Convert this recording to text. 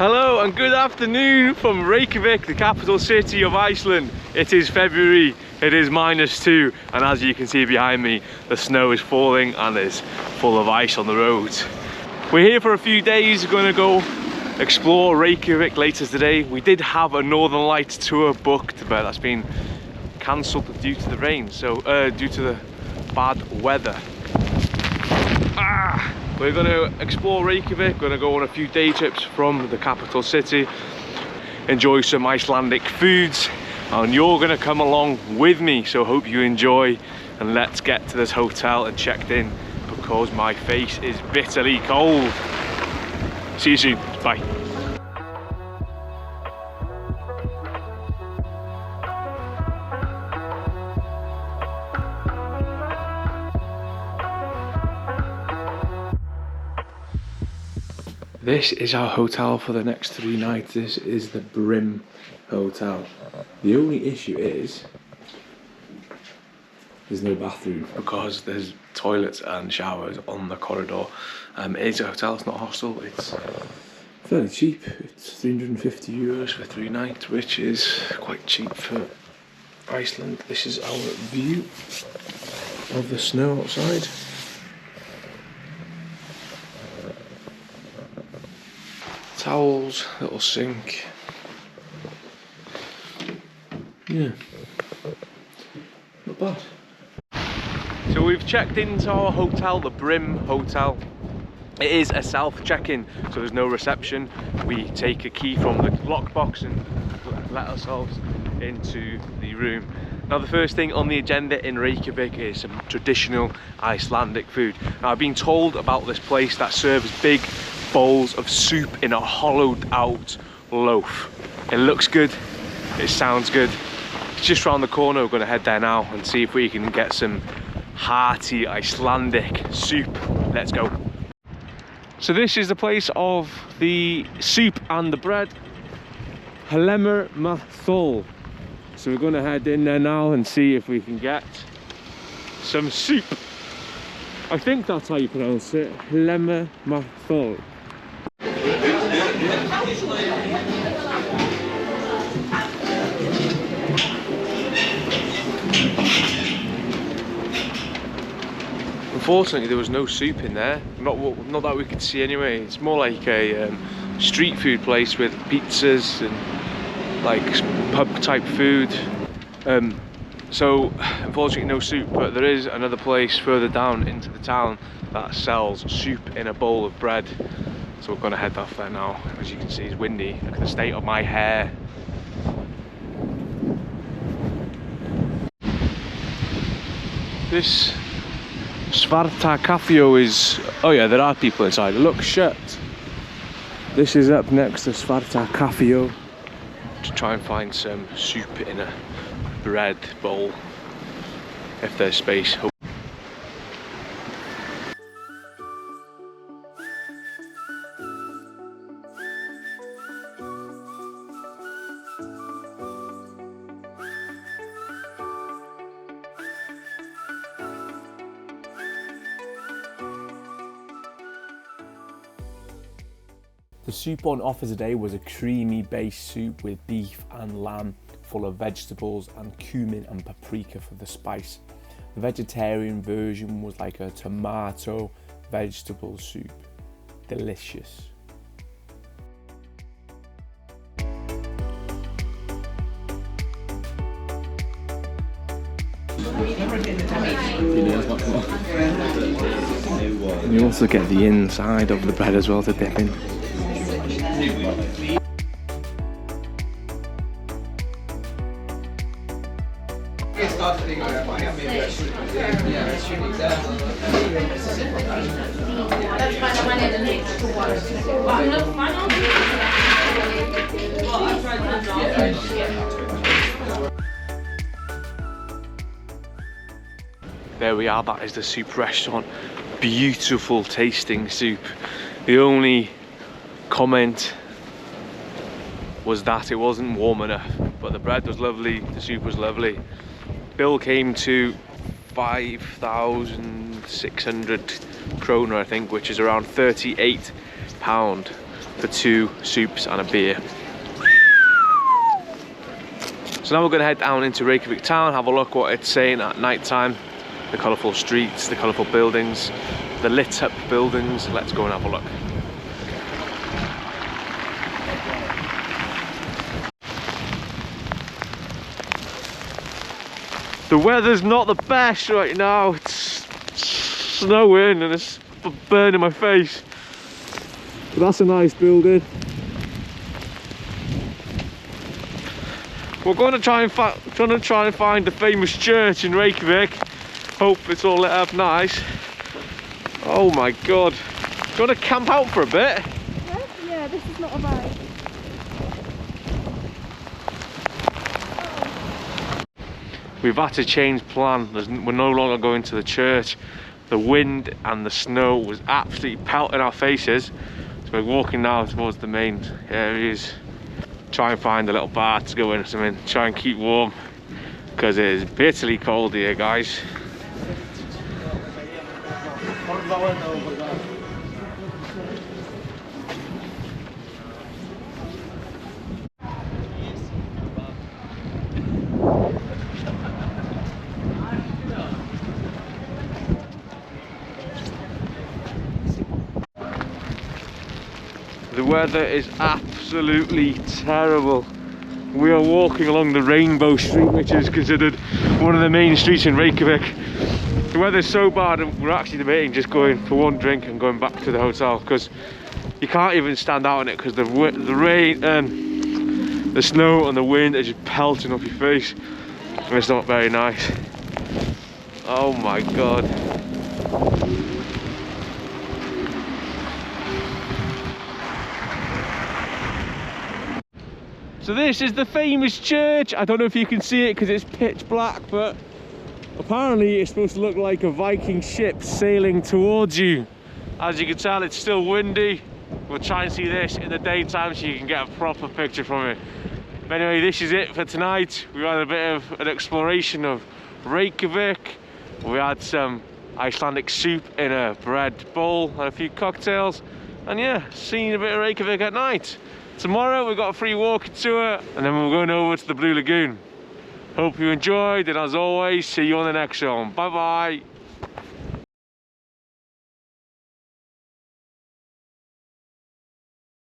Hello and good afternoon from Reykjavik, the capital city of Iceland. It is February, it is -2, and as you can see behind me, the snow is falling and is full of ice on the roads. We're here for a few days, we're going to go explore Reykjavik later today. We did have a Northern Lights tour booked, but that's been cancelled due to the rain, due to the bad weather. We're going to explore Reykjavik, going to go on a few day trips from the capital city, enjoy some Icelandic foods, and you're going to come along with me, so hope you enjoy. And let's get to this hotel and checked in because my face is bitterly cold. See you soon, bye. This is our hotel for the next 3 nights. This is the Brim Hotel. The only issue is there's no bathroom because there's toilets and showers on the corridor. It is a hotel, it's not a hostel. It's fairly cheap. It's 350 euros for 3 nights, which is quite cheap for Iceland. This is our view of the snow outside. Towels, little sink. Yeah, not bad. So we've checked into our hotel, the Brim Hotel. It is a self check-in, so there's no reception. We take a key from the lockbox and let ourselves into the room. Now the first thing on the agenda in Reykjavik is some traditional Icelandic food. Now I've been told about this place that serves big bowls of soup in a hollowed out loaf. It looks good, it sounds good. It's just round the corner. We're going to head there now and see if we can get some hearty Icelandic soup. Let's go. So this is the place of the soup and the bread. Hlemmer Mathol. So we're going to head in there now and see if we can get some soup. I think that's how you pronounce it. Hlemmer Mathol. Unfortunately, there was no soup in there. Not that we could see anyway. It's more like a street food place with pizzas and like pub type food. So unfortunately no soup, but there is another place further down into the town that sells soup in a bowl of bread. So we're going to head off there now. As you can see, it's windy. Look at the state of my hair. This Svarta Kaffid is... oh yeah, there are people inside. Look, shut. This is up next to Svarta Kaffid to try and find some soup in a bread bowl, if there's space. The soup on offer today was a creamy based soup with beef and lamb, full of vegetables and cumin and paprika for the spice. The vegetarian version was like a tomato vegetable soup. Delicious. You also get the inside of the bread as well to dip in. There we are, that is the soup restaurant. Beautiful tasting soup. The only comment was that it wasn't warm enough, but the bread was lovely, the soup was lovely. Bill came to 5,600 kroner, I think, which is around £38. for 2 soups and a beer. So now we're going to head down into Reykjavik town, have a look what it's saying at night time. The colourful streets, the colourful buildings, the lit up buildings. Let's go and have a look. The weather's not the best right now. It's snowing and it's burning my face. But that's a nice building. We're going to try and find the famous church in Reykjavik. Hope it's all lit up nice. Oh my god. Do you want to camp out for a bit? Yeah, this is not a bad. We've had to change plan. We're no longer going to the church. The wind and the snow was absolutely pelting our faces. So we're walking now towards the main areas. Try and find a little bar to go in or something. Try and keep warm because it is bitterly cold here, guys. The weather is absolutely terrible. We are walking along the Rainbow Street, which is considered one of the main streets in Reykjavik. The weather's so bad, we're actually debating just going for one drink and going back to the hotel because you can't even stand out in it because the rain and the snow and the wind are just pelting off your face and it's not very nice. Oh my god. So this is the famous church. I don't know if you can see it because it's pitch black, but apparently it's supposed to look like a Viking ship sailing towards you. As you can tell, it's still windy. We'll try and see this in the daytime so you can get a proper picture from it. But anyway, this is it for tonight. We had a bit of an exploration of Reykjavik. We had some Icelandic soup in a bread bowl and a few cocktails. And yeah, seeing a bit of Reykjavik at night. Tomorrow we've got a free walking tour and then we're going over to the Blue Lagoon. Hope you enjoyed, and as always, see you on the next one. Bye bye.